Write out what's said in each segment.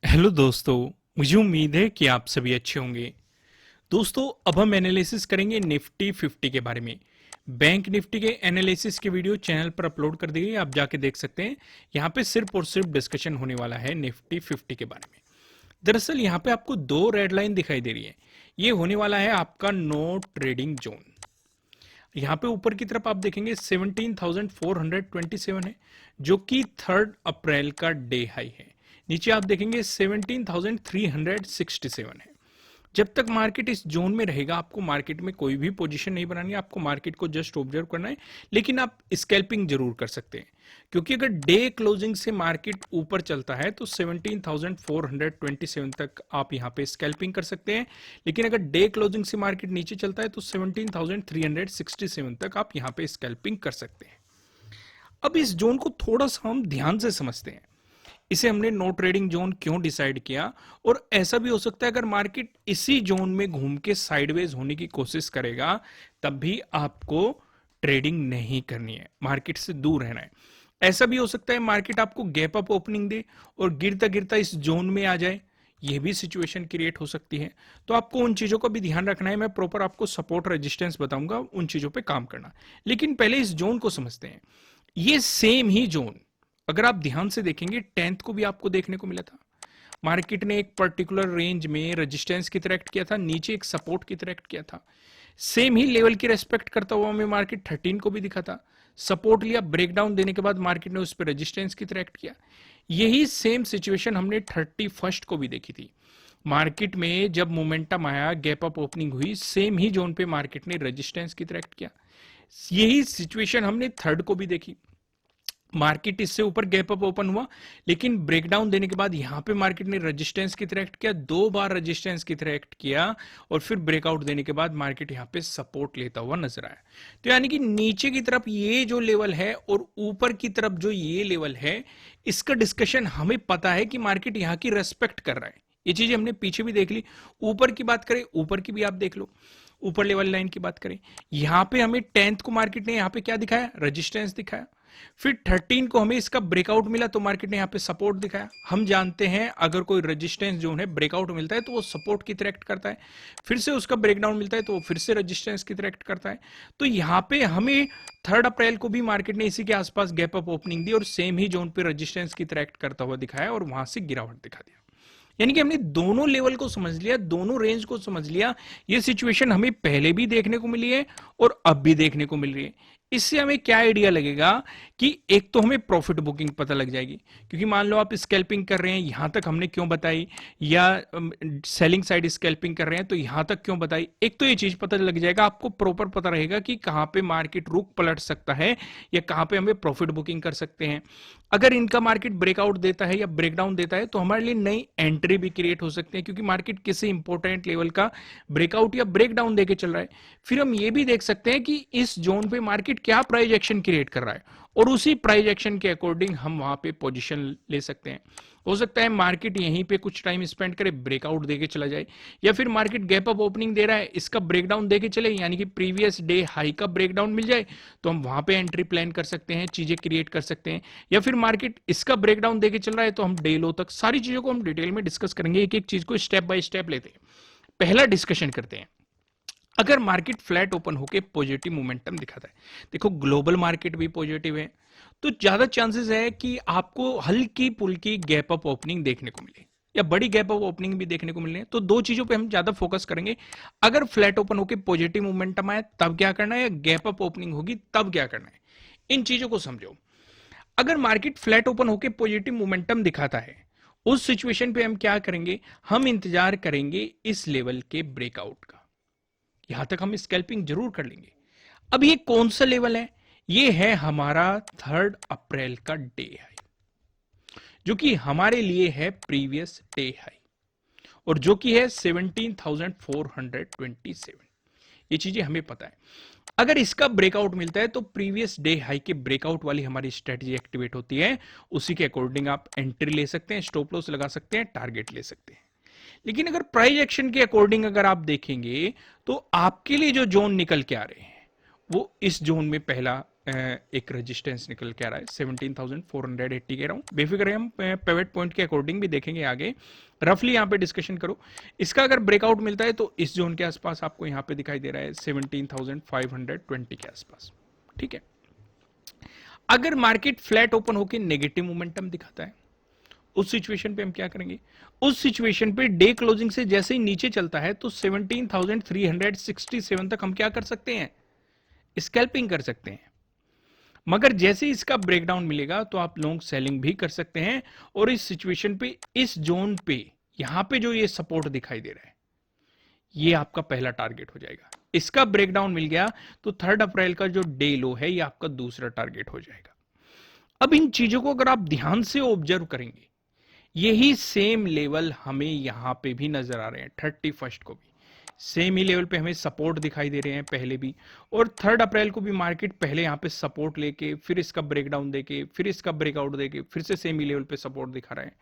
Hello दोस्तों। मुझे उम्मीद है कि आप सभी अच्छे होंगे। दोस्तों, अब हम एनालिसिस करेंगे निफ्टी 50 के बारे में। बैंक निफ्टी के एनालिसिस के वीडियो चैनल पर अपलोड कर दी गई, आप जाके देख सकते हैं। यहाँ पे सिर्फ और सिर्फ डिस्कशन होने वाला है निफ्टी 50 के बारे में। दरअसल यहाँ पे आपको दो रेड लाइन दिखाई दे रही है। ये होने वाला है आपका नो ट्रेडिंग जोन। यहाँ पे ऊपर की तरफ आप देखेंगे 17,427 है, जो कि 3 अप्रैल का डे हाई है। नीचे आप देखेंगे 17,367 है। जब तक मार्केट इस जोन में रहेगा, आपको मार्केट में कोई भी पोजीशन नहीं बनानी है, आपको मार्केट को जस्ट ऑब्जर्व करना है। लेकिन आप स्कैल्पिंग जरूर कर सकते हैं, क्योंकि अगर डे क्लोजिंग से मार्केट ऊपर चलता है तो 17,427 तक आप यहां पे स्कैल्पिंग कर सकते हैं। लेकिन अगर डे क्लोजिंग से मार्केट नीचे चलता है तो 17,367 तक आप यहां पे स्कैल्पिंग कर सकते हैं। अब इस जोन को थोड़ा सा हम ध्यान से समझते हैं। इसे हमने नो ट्रेडिंग जोन क्यों डिसाइड किया, और ऐसा भी हो सकता है अगर मार्केट इसी जोन में घूम के साइडवेज होने की कोशिश करेगा, तब भी आपको ट्रेडिंग नहीं करनी है, मार्केट से दूर रहना है। ऐसा भी हो सकता है मार्केट आपको गैप अप ओपनिंग दे और गिरता गिरता इस जोन में आ जाए, यह भी सिचुएशन क्रिएट हो सकती है। तो आपको उन चीजों का भी ध्यान रखना है। मैं प्रॉपर आपको सपोर्ट रेजिस्टेंस बताऊंगा, उन चीजों पे काम करना। लेकिन पहले इस जोन को समझते हैं। ये सेम ही जोन अगर आप ध्यान से देखेंगे 10th को भी आपको देखने को मिला था। मार्केट ने एक पर्टिकुलर रेंज में रेजिस्टेंस की तरह एक्ट किया था, नीचे एक सपोर्ट की तरह एक्ट किया था। सेम ही लेवल की रेस्पेक्ट करता हुआ हमें मार्केट 13 को भी दिखा था। सपोर्ट लिया, ब्रेकडाउन देने के बाद मार्केट ने उस पर रेजिस्टेंस की तरह एक्ट किया। यही सेम सिचुएशन हमने 31st को भी देखी थी। मार्केट में जब मोमेंटम आया, गैप अप ओपनिंग हुई, सेम ही जोन पे मार्केट ने रेजिस्टेंस की तरह एक्ट किया। यही सिचुएशन हमने 3rd को भी देखी। मार्केट इससे ऊपर गैप अप ओपन हुआ, लेकिन ब्रेकडाउन देने के बाद यहां पे मार्केट ने रेजिस्टेंस की तरह एक्ट किया, 2 बार रेजिस्टेंस की तरह एक्ट किया, और फिर ब्रेकआउट देने के बाद मार्केट यहां पे सपोर्ट लेता हुआ नजर आया। तो यानी कि नीचे की तरफ ये जो लेवल है और ऊपर की तरफ जो ये लेवल है, इसका डिस्कशन हमें पता है कि मार्केट यहां की रेस्पेक्ट कर रहा है। ये चीजें हमने पीछे भी देख ली। ऊपर की बात करें, ऊपर की भी आप देख लो। ऊपर लेवल लाइन की बात करें, यहां पे हमें 10th को मार्केट ने यहां पे क्या दिखाया, रेजिस्टेंस दिखाया। फिर 13 को हमें इसका ब्रेकआउट मिला तो मार्केट ने यहां पे सपोर्ट दिखाया। हम जानते हैं अगर कोई रेजिस्टेंस जोन है, ब्रेकआउट मिलता है तो वो सपोर्ट की तरह एक्ट करता है। फिर से उसका ब्रेकडाउन मिलता है तो वो फिर से रेजिस्टेंस की तरह एक्ट करता है। तो यहां पे हमें 3 अप्रैल को भी मार्केट ने इसी के आसपास गैप अप ओपनिंग दी और सेम ही जोन पे रेजिस्टेंस की तरह एक्ट करता हुआ दिखाया और वहां से गिरावट दिखा दिया। यानी कि हमने दोनों लेवल को समझ लिया, दोनों रेंज को समझ लिया। ये सिचुएशन हमें पहले भी देखने को मिली है और अब भी देखने को मिल रही है। इससे हमें क्या आइडिया लगेगा कि एक तो हमें प्रॉफिट बुकिंग पता लग जाएगी, क्योंकि मान लो आप स्कैल्पिंग कर रहे हैं, यहां तक हमने क्यों बताई, या सेलिंग साइड स्कैल्पिंग कर रहे हैं तो यहां तक क्यों बताई। एक तो ये चीज पता लग जाएगा, आपको प्रॉपर पता रहेगा कि कहां पे मार्केट रुक पलट सकता है या कहां पे हमें प्रॉफिट बुकिंग कर सकते हैं। अगर इनका मार्केट ब्रेकआउट देता है या ब्रेकडाउन देता है तो हमारे लिए नई एंट्री भी क्रिएट हो सकती है, क्योंकि मार्केट किसी इंपॉर्टेंट लेवल का ब्रेकआउट या ब्रेकडाउन देके चल रहा है। फिर हम ये भी देख सकते हैं कि इस जोन पे मार्केट क्या प्राइस एक्शन क्रिएट कर रहा है, और उसी प्राइस एक्शन के अकॉर्डिंग हम वहां पे पोजीशन ले सकते हैं। हो सकता है मार्केट यहीं पे कुछ टाइम स्पेंड करे, ब्रेकआउट देके चला जाए, या फिर मार्केट गैप अप ओपनिंग दे रहा है, इसका ब्रेकडाउन देके चले, यानी कि प्रीवियस डे हाई का ब्रेकडाउन मिल जाए तो हम वहां पे एंट्री प्लान कर सकते हैं, चीजें क्रिएट कर सकते हैं। या फिर मार्केट इसका ब्रेकडाउन देके चल रहा है तो हम डे लो तक, सारी चीजों को हम डिटेल में डिस्कस करेंगे, एक एक चीज को स्टेप बाय स्टेप लेते हैं। पहला डिस्कशन करते हैं, अगर मार्केट फ्लैट ओपन होके पॉजिटिव मोमेंटम दिखाता है, देखो ग्लोबल मार्केट भी पॉजिटिव है, तो ज्यादा चांसेस है कि आपको हल्की पुल्की गैप अप ओपनिंग देखने को मिले या बड़ी गैप अप ओपनिंग भी देखने को मिले। तो दो चीजों पे हम ज्यादा फोकस करेंगे। अगर फ्लैट ओपन होके पॉजिटिव मोमेंटम आए तब क्या करना है, या गैप अप ओपनिंग होगी तब क्या करना है, इन चीजों को समझो। अगर मार्केट फ्लैट ओपन होके पॉजिटिव मोमेंटम दिखाता है, उस सिचुएशन पे हम क्या करेंगे, हम इंतजार करेंगे इस लेवल के ब्रेकआउट का। यहां तक हम स्कैल्पिंग जरूर कर लेंगे। अब ये कौन सा लेवल है, ये है हमारा 3 अप्रैल का डे हाई, जो कि हमारे लिए है प्रीवियस डे हाई, और जो कि है 17,427। ये चीजें हमें पता है। अगर इसका ब्रेकआउट मिलता है तो प्रीवियस डे हाई के ब्रेकआउट वाली हमारी स्ट्रेटजी एक्टिवेट होती है, उसी के अकॉर्डिंग आप एंट्री ले सकते हैं, स्टॉप लॉस लगा सकते हैं, टारगेट ले सकते हैं। लेकिन अगर प्राइस एक्शन के अकॉर्डिंग अगर आप देखेंगे तो आपके लिए जो जोन निकल के आ रहे हैं वो इस जोन में पहला एक रेजिस्टेंस निकल के आ रहा है 17,480 कह रहा हूँ, बेफिक्र है, हम पिवट पॉइंट के अकॉर्डिंग भी देखेंगे आगे, रफली यहाँ पे डिस्कशन करो। इसका अगर ब्रेकआउट मिलता है तो इस जोन के आसपास आपको यहाँ पे दिखाई दे रहा है 17,520 के आसपास, ठीक है। अगर मार्केट फ्लैट ओपन होकर नेगेटिव मोमेंटम दिखाता है, उस सिचुएशन पे हम क्या करेंगे, उस सिचुएशन पे डे क्लोजिंग से जैसे ही नीचे चलता है तो 17,367 तक हम क्या कर सकते हैं, स्कैल्पिंग कर सकते हैं। मगर जैसे इसका ब्रेकडाउन मिलेगा तो आप लॉन्ग सेलिंग भी कर सकते हैं, और इस सिचुएशन पे, इस जोन पे, यहां पे जो ये सपोर्ट दिखाई दे रहा है, ये आपका पहला टारगेट हो जाएगा। इसका ब्रेकडाउन मिल गया तो 3 अप्रैल का जो डे लो है ये आपका दूसरा टारगेट हो जाएगा। अब इन चीजों को अगर आप ध्यान से ऑब्जर्व करेंगे, यही सेम लेवल हमें यहां पे भी नजर आ रहे हैं, 31 को भी सेम ही लेवल पे हमें सपोर्ट दिखाई दे रहे हैं पहले भी, और 3 अप्रैल को भी मार्केट पहले यहां पे सपोर्ट लेके फिर इसका ब्रेकडाउन देके फिर इसका ब्रेकआउट देके फिर से सेम ही लेवल पे सपोर्ट दिखा रहा है।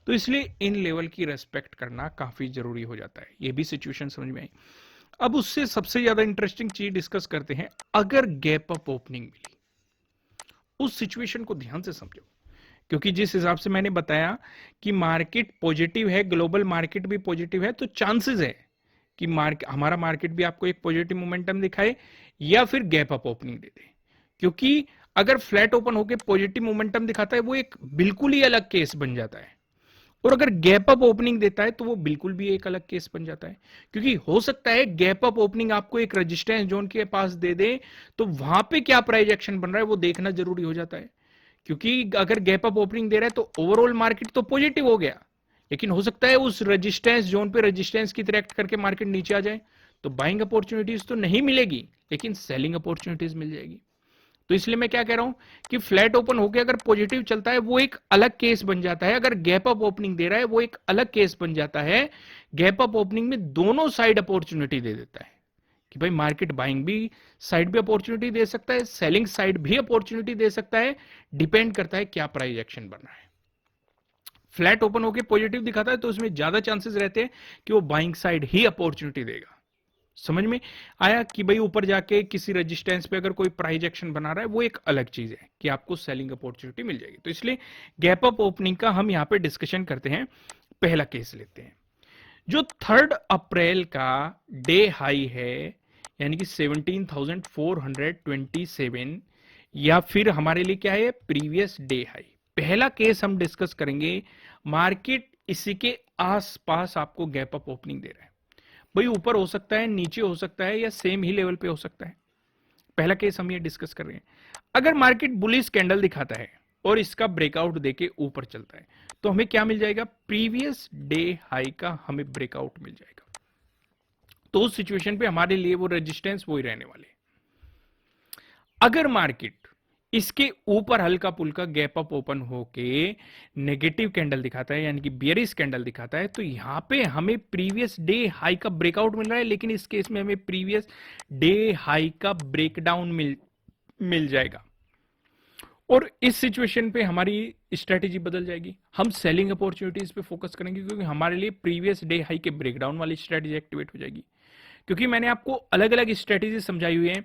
तो इसलिए इन लेवल की रेस्पेक्ट करना काफी जरूरी हो जाता है। ये भी सिचुएशन समझ में आई। अब उससे सबसे ज्यादा इंटरेस्टिंग चीज डिस्कस करते हैं, अगर गैप अप ओपनिंग मिली, उस सिचुएशन को ध्यान से समझो, क्योंकि जिस हिसाब से मैंने बताया कि मार्केट पॉजिटिव है, ग्लोबल मार्केट भी पॉजिटिव है, तो चांसेस है कि हमारा मार्केट भी आपको एक पॉजिटिव मोमेंटम दिखाए या फिर गैप अप ओपनिंग दे दे। क्योंकि अगर फ्लैट ओपन होकर पॉजिटिव मोमेंटम दिखाता है वो एक बिल्कुल ही अलग केस बन जाता है, और अगर गैप अप ओपनिंग देता है तो वो बिल्कुल भी एक अलग केस बन जाता है। क्योंकि हो सकता है गैप अप ओपनिंग आपको एक रेजिस्टेंस जोन के पास दे दे, तो वहां पे क्या प्राइस एक्शन बन रहा है वो देखना जरूरी हो जाता है। क्योंकि अगर गैप अप ओपनिंग दे रहा है तो ओवरऑल मार्केट तो पॉजिटिव हो गया, लेकिन हो सकता है उस रेजिस्टेंस जोन पे रेजिस्टेंस की तरह एक्ट करके मार्केट नीचे आ जाए, तो बाइंग अपॉर्चुनिटीज तो नहीं मिलेगी लेकिन सेलिंग अपॉर्चुनिटीज मिल जाएगी। तो इसलिए मैं क्या कह रहा हूं कि फ्लैट ओपन होकर अगर पॉजिटिव चलता है वो एक अलग केस बन जाता है, अगर गैप अप ओपनिंग दे रहा है वो एक अलग केस बन जाता है। गैप अप ओपनिंग में दोनों साइड अपॉर्चुनिटी दे देता है कि भाई मार्केट बाइंग भी साइड भी अपॉर्चुनिटी दे सकता है, सेलिंग साइड भी अपॉर्चुनिटी दे सकता है, डिपेंड करता है क्या प्राइस एक्शन बन रहा है। फ्लैट ओपन होकर पॉजिटिव दिखाता है तो उसमें ज्यादा चांसेस रहते हैं कि वो बाइंग साइड ही अपॉर्चुनिटी देगा। समझ में आया कि भाई ऊपर जाके किसी रेजिस्टेंस पे अगर कोई प्राइस एक्शन बना रहा है वो एक अलग चीज है कि आपको सेलिंग अपॉर्चुनिटी मिल जाएगी। तो इसलिए गैप अप ओपनिंग का हम यहां पे डिस्कशन करते हैं। पहला केस लेते हैं, जो 3 अप्रैल का डे हाई है यानी कि 17,427, या फिर हमारे लिए क्या है, प्रीवियस डे हाई। पहला केस हम डिस्कस करेंगे, मार्केट इसी के आसपास आपको गैप अप ओपनिंग दे रहा है। भाई ऊपर हो सकता है, नीचे हो सकता है, या सेम ही लेवल पे हो सकता है। पहला केस हम ये डिस्कस कर रहे हैं। अगर मार्केट बुलिश कैंडल दिखाता है और इसका ब्रेकआउट देके ऊपर चलता है तो हमें क्या मिल जाएगा, प्रीवियस डे हाई का हमें ब्रेकआउट मिल जाएगा। तो उस सिचुएशन पे हमारे लिए वो रेजिस्टेंस वही रहने वाले। अगर मार्केट इसके ऊपर हल्का पुल्का गैप अप ओपन होके नेगेटिव कैंडल दिखाता है यानी कि बियरिश कैंडल दिखाता है, तो यहां पे हमें प्रीवियस डे हाई का ब्रेकआउट मिल रहा है, लेकिन इस केस में हमें प्रीवियस डे हाई का ब्रेकडाउन मिल जाएगा। और इस सिचुएशन पे हमारी स्ट्रेटेजी बदल जाएगी, हम सेलिंग अपॉर्चुनिटीज पे फोकस करेंगे, क्योंकि हमारे लिए प्रीवियस डे हाई के ब्रेकडाउन वाली स्ट्रेटेजी एक्टिवेट हो जाएगी। क्योंकि मैंने आपको अलग अलग स्ट्रेटेजी समझाई हुई है,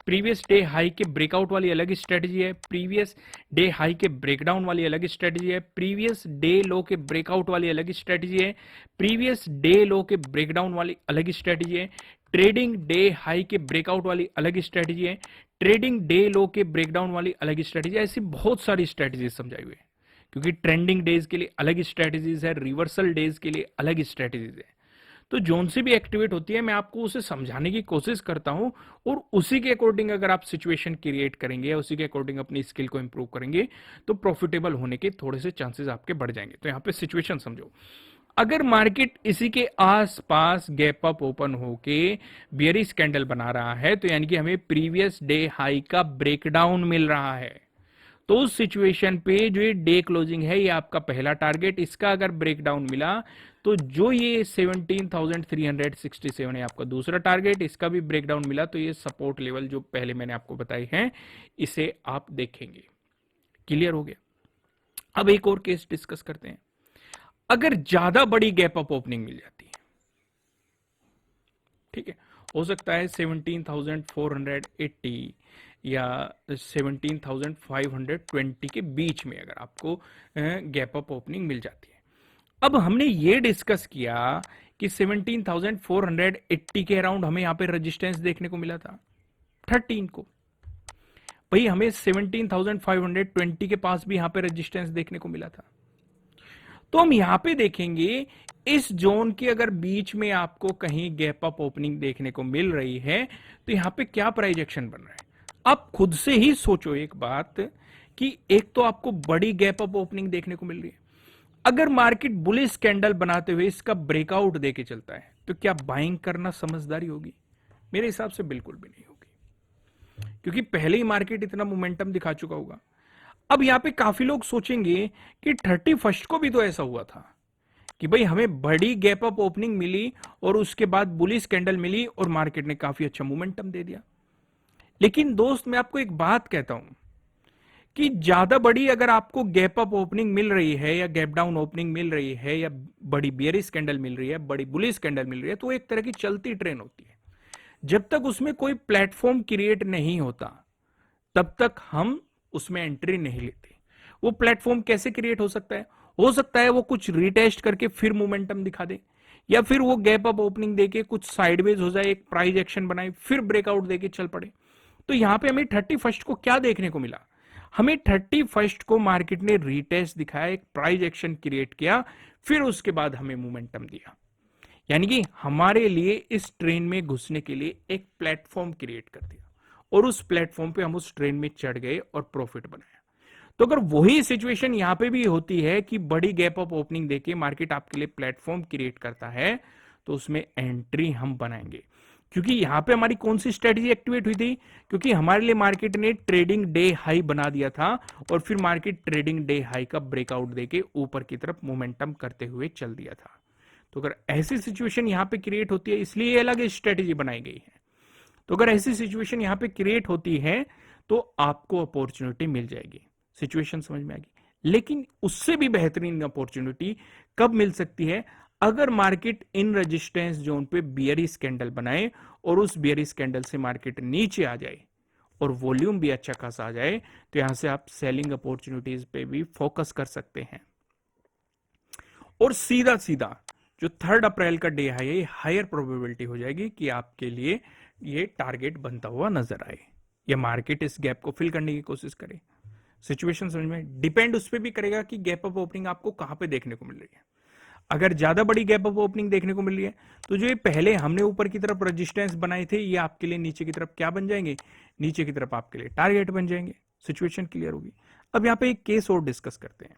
प्रीवियस डे हाई के ब्रेकआउट वाली अलग स्ट्रेटेजी है, प्रीवियस डे हाई के ब्रेकडाउन वाली अलग स्ट्रेटेजी है, प्रीवियस डे लो के ब्रेकआउट वाली अलग स्ट्रेटेजी है, प्रीवियस डे लो के ब्रेकडाउन वाली अलग स्ट्रेटेजी है, ट्रेडिंग डे हाई के ब्रेकआउट वाली अलग स्ट्रेटेजी है, ट्रेडिंग डे लो के ब्रेकडाउन वाली अलग स्ट्रेटेजी, ऐसी बहुत सारी स्ट्रेटेजीज समझाई हुई है। क्योंकि ट्रेंडिंग डेज के लिए अलग स्ट्रेटेजीज है, रिवर्सल डेज के लिए अलग स्ट्रेटेजीज है। तो जोन से भी एक्टिवेट होती है, मैं आपको उसे समझाने की कोशिश करता हूं, और उसी के अकॉर्डिंग अगर आप सिचुएशन क्रिएट करेंगे या उसी के अकॉर्डिंग अपनी स्किल को इंप्रूव करेंगे तो प्रॉफिटेबल होने के थोड़े से चांसेस आपके बढ़ जाएंगे। तो यहां पे सिचुएशन समझो, अगर मार्केट इसी के आसपास गैप अप ओपन होके बियरिश कैंडल बना रहा है तो यानी कि हमें प्रीवियस डे हाई का ब्रेकडाउन मिल रहा है, तो उस सिचुएशन पे जो ये डे क्लोजिंग है ये आपका पहला टारगेट, इसका अगर ब्रेकडाउन मिला तो जो ये 17,367 है आपका दूसरा टारगेट, इसका भी ब्रेकडाउन मिला तो ये सपोर्ट लेवल जो पहले मैंने आपको बताए हैं इसे आप देखेंगे। क्लियर हो गया। अब एक और केस डिस्कस करते हैं, अगर ज्यादा बड़ी गैप अप ओपनिंग मिल जाती है, ठीक है, हो सकता है 17,480 या 17,520 के बीच में अगर आपको गैप अप ओपनिंग मिल जाती है। अब हमने ये डिस्कस किया कि 17,480 के अराउंड हमें यहां पे रेजिस्टेंस देखने को मिला था 13 को। भाई हमें 17,520 के पास भी यहां पे रेजिस्टेंस देखने को मिला था। तो हम यहां पे देखेंगे इस जोन के अगर बीच में आपको कहीं गैप अप ओपनिंग देखने को मिल रही है तो यहां पे क्या प्राइस एक्शन बन रहा है। आप खुद से ही सोचो एक बात कि एक तो आपको बड़ी गैप अप ओपनिंग देखने को मिल रही है, अगर मार्केट बुलिश कैंडल बनाते हुए इसका ब्रेकआउट देके चलता है तो क्या बाइंग करना समझदारी होगी? मेरे हिसाब से बिल्कुल भी नहीं होगी, क्योंकि पहले ही मार्केट इतना मोमेंटम दिखा चुका होगा। अब यहां पे काफी लोग सोचेंगे कि 31 को भी तो ऐसा हुआ था कि भाई हमें बड़ी गैप अप ओपनिंग मिली और उसके बाद बुलिश कैंडल मिली और मार्केट ने काफी अच्छा मोमेंटम दे दिया। लेकिन दोस्त मैं आपको एक बात कहता हूं कि ज्यादा बड़ी अगर आपको गैप अप ओपनिंग मिल रही है या गैप डाउन ओपनिंग मिल रही है या बड़ी बियरिश कैंडल मिल रही है, बड़ी बुलिश कैंडल मिल रही है, तो एक तरह की चलती ट्रेन होती है। जब तक उसमें कोई प्लेटफॉर्म क्रिएट नहीं होता तब तक हम उसमें एंट्री नहीं लेते। वो प्लेटफॉर्म कैसे क्रिएट हो सकता है? हो सकता है वो कुछ रिटेस्ट करके फिर मोमेंटम दिखा दे, या फिर वो गैप अप ओपनिंग देके कुछ साइडवेज हो जाए, एक प्राइस एक्शन बनाए, फिर ब्रेकआउट देके चल पड़े। तो यहां पे हमें 31 को क्या देखने को मिला? हमें 31 को मार्केट ने रिटेस्ट दिखाया, एक प्राइस एक्शन क्रिएट किया, फिर उसके बाद हमें मोमेंटम दिया। यानी कि हमारे लिए इस ट्रेन में घुसने के लिए एक प्लेटफॉर्म क्रिएट कर दिया और उस प्लेटफॉर्म पे हम उस ट्रेन में चढ़ गए और प्रॉफिट बनाया। तो अगर वही सिचुएशन यहां पे भी होती है कि बड़ी गैप अप ओपनिंग देके मार्केट आपके लिए प्लेटफॉर्म क्रिएट करता है तो उसमें एंट्री हम बनाएंगे। क्योंकि यहां पे हमारी कौन सी स्ट्रेटेजी एक्टिवेट हुई थी? क्योंकि हमारे लिए मार्केट ने ट्रेडिंग डे हाई बना दिया था और फिर मार्केट ट्रेडिंग डे हाई का ब्रेकआउट देके ऊपर की तरफ मोमेंटम करते हुए चल दिया था। तो अगर ऐसी सिचुएशन यहां पे क्रिएट होती है, इसलिए ये अलग स्ट्रेटेजी बनाई गई है। तो अगर ऐसी सिचुएशन यहां पे क्रिएट होती है तो आपको अपॉर्चुनिटी मिल जाएगी। सिचुएशन समझ में आ गई? लेकिन उससे भी बेहतरीन अपॉर्चुनिटी कब मिल सकती है? अगर मार्केट इन रेजिस्टेंस जोन पे बियरिश कैंडल बनाए और उस बियरिश कैंडल से मार्केट नीचे आ जाए और वॉल्यूम भी अच्छा खासा आ जाए तो यहां से आप सेलिंग अपॉर्चुनिटीज पे भी फोकस कर सकते हैं। और सीधा सीधा जो 3 अप्रैल का डे है, ये हायर प्रोबेबिलिटी हो जाएगी कि आपके लिए ये टारगेट बनता हुआ नजर आए या मार्केट इस गैप को फिल करने की कोशिश करे। सिचुएशन समझ में? डिपेंड उस पर भी करेगा कि गैप अप ओपनिंग आपको कहां पे देखने को मिल रही है। अगर ज्यादा बड़ी गैप अप ओपनिंग देखने को मिल रही है तो जो ये पहले हमने ऊपर की तरफ रेजिस्टेंस बनाए थे ये आपके लिए नीचे की तरफ क्या बन जाएंगे? नीचे की तरफ आपके लिए टारगेट बन जाएंगे। सिचुएशन क्लियर होगी? अब यहां पे एक केस और डिस्कस करते हैं।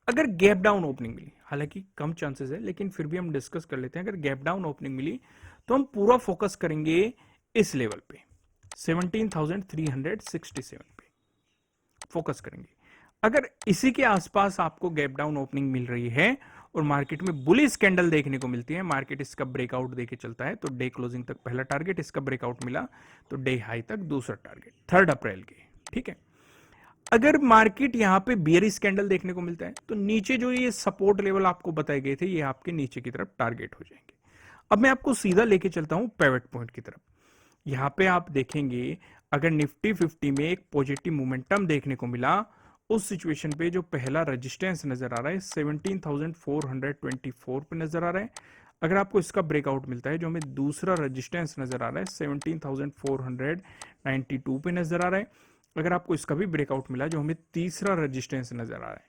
अगर गैप डाउन ओपनिंग मिली, हालांकि कम चांसेस है लेकिन फिर भी हम डिस्कस कर लेते हैं, अगर गैप डाउन ओपनिंग मिली तो हम पूरा फोकस करेंगे इस लेवल पे 17,367 पे फोकस करेंगे। अगर इसी के आसपास आपको गैप डाउन ओपनिंग मिल रही है और मार्केट में बुलिश कैंडल देखने को मिलती है, मार्केट इसका ब्रेकआउट देके चलता है तो डे क्लोजिंग तक पहला टारगेट, इसका ब्रेकआउट मिला तो डे हाई तक दूसरा टारगेट 3 अप्रैल के। ठीक है। अगर मार्केट यहां पे बियरिश कैंडल देखने को मिलता है तो नीचे जो ये सपोर्ट लेवल आपको बताए गए थे ये आपके नीचे की तरफ टारगेट हो जाएंगे। अब मैं आपको सीधा लेके चलता हूं पिवट पॉइंट की तरफ। यहां पे आप देखेंगे अगर निफ्टी 50 में एक पॉजिटिव मोमेंटम देखने को मिला, उस सिचुएशन पे जो पहला रेजिस्टेंस नजर आ रहा है 17,424 पे नजर आ रहा है। अगर आपको इसका ब्रेकआउट मिलता है जो हमें दूसरा रेजिस्टेंस नजर आ रहा है 17,492 पे नजर आ रहा है। अगर आपको इसका भी ब्रेकआउट मिला जो हमें तीसरा रेजिस्टेंस नजर आ रहा है।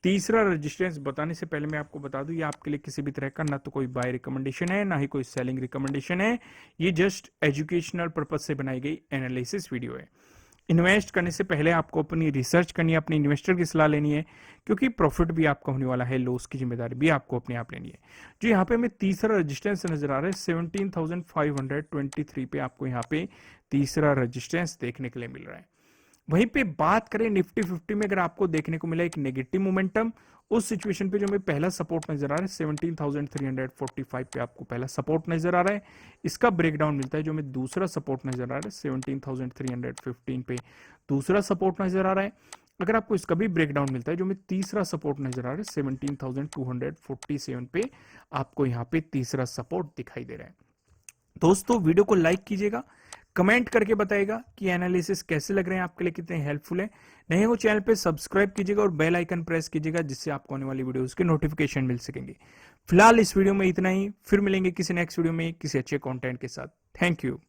तीसरा रेजिस्टेंस बताने से पहले मैं आपको बता दूं ये आपके लिए किसी भी तरह का ना तो कोई बाय रिकमेंडेशन है ना ही कोई सेलिंग रिकमेंडेशन है, ये जस्ट एजुकेशनल पर्पज से बनाई गई एनालिसिस वीडियो है। इन्वेस्ट करने से पहले आपको अपनी रिसर्च करनी है, अपने इन्वेस्टर की सलाह लेनी है, क्योंकि प्रॉफिट भी आपका होने वाला है, लॉस की जिम्मेदारी भी आपको अपने आप लेनी है। जो यहाँ पे हमें तीसरा रेजिस्टेंस नजर आ रहा है 17,523 पे आपको यहाँ पे तीसरा रेजिस्टेंस देखने के लिए मिल रहा है। वहीं पे बात करें निफ्टी 50 में, अगर आपको देखने को मिला एक नेगेटिव मोमेंटम, उस सिचुएशन पे जो हमें पहला सपोर्ट नजर आ रहा है 17,345 पे आपको पहला सपोर्ट नजर आ रहा है। इसका ब्रेकडाउन मिलता है जो हमें दूसरा सपोर्ट नजर आ रहा है 17,315 पे दूसरा सपोर्ट नजर आ रहा है। अगर आपको इसका भी ब्रेकडाउन मिलता है जो हमें तीसरा सपोर्ट नजर आ रहा है 17,247 पे आपको यहाँ पे तीसरा सपोर्ट दिखाई दे रहा है। दोस्तों वीडियो को लाइक कीजिएगा, कमेंट करके बताएगा कि एनालिसिस कैसे लग रहे हैं आपके लिए, कितने हेल्पफुल है। नहीं हो चैनल पे सब्सक्राइब कीजिएगा और बेल आइकन प्रेस कीजिएगा, जिससे आपको आने वाली वीडियोस के नोटिफिकेशन मिल सकेंगे। फिलहाल इस वीडियो में इतना ही, फिर मिलेंगे किसी नेक्स्ट वीडियो में किसी अच्छे कंटेंट के साथ। Thank you.